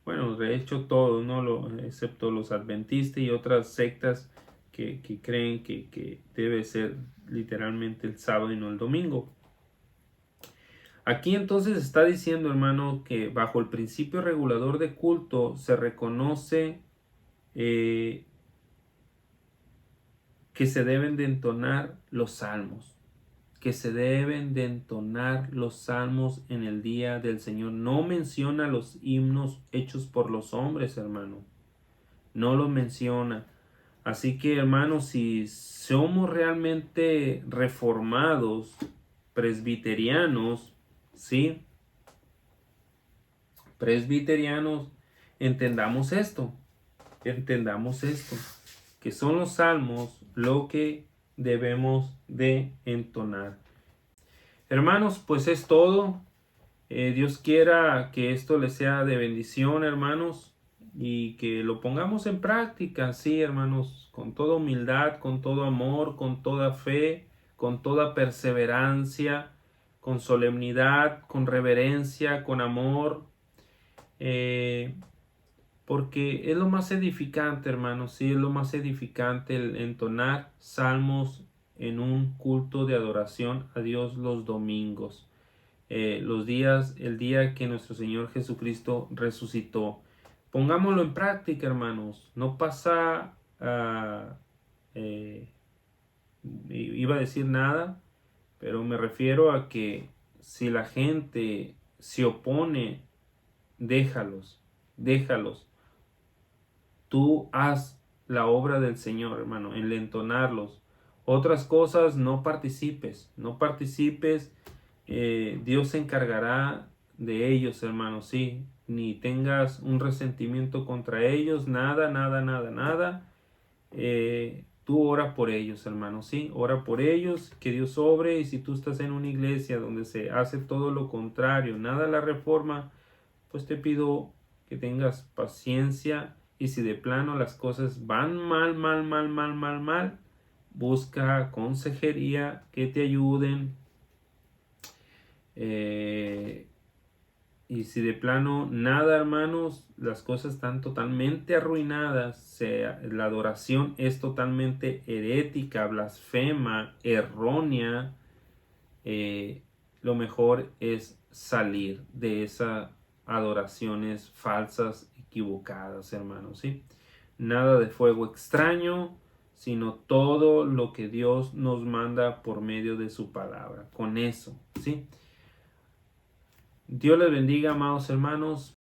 bueno, de hecho todos, ¿no? Excepto los adventistas y otras sectas que creen que debe ser literalmente el sábado y no el domingo. Aquí entonces está diciendo, hermano, que bajo el principio regulador de culto se reconoce que se deben de entonar los salmos, que se deben de entonar los salmos en el día del Señor. No menciona los himnos hechos por los hombres, hermano, no los menciona. Así que, hermanos, si somos realmente reformados, presbiterianos, ¿sí? Presbiterianos, entendamos esto, que son los salmos lo que debemos de entonar. Hermanos, pues es todo. Dios quiera que esto les sea de bendición, hermanos, y que lo pongamos en práctica, sí, hermanos, con toda humildad, con todo amor, con toda fe, con toda perseverancia, con solemnidad, con reverencia, con amor, porque es lo más edificante, hermanos, sí, es lo más edificante el entonar salmos en un culto de adoración a Dios los domingos. El día que nuestro Señor Jesucristo resucitó. Pongámoslo en práctica, hermanos. No pasa, iba a decir nada, pero me refiero a que si la gente se opone, déjalos, déjalos. Tú haz la obra del Señor, hermano, en entonarlos. Otras cosas no participes, no participes. Dios se encargará de ellos, hermano, sí. Ni tengas un resentimiento contra ellos, nada, nada, nada, nada. Tú ora por ellos, hermano, sí. Ora por ellos, que Dios obre. Y si tú estás en una iglesia donde se hace todo lo contrario, nada a la reforma, pues te pido que tengas paciencia. Y si de plano las cosas van mal, mal, mal, mal, mal, mal, busca consejería que te ayuden. Y si de plano nada, hermanos, las cosas están totalmente arruinadas, la adoración es totalmente herética, blasfema, errónea, lo mejor es salir de esas adoraciones falsas, equivocadas, hermanos, ¿sí? Nada de fuego extraño, sino todo lo que Dios nos manda por medio de su palabra. Con eso, ¿sí? Dios les bendiga, amados hermanos.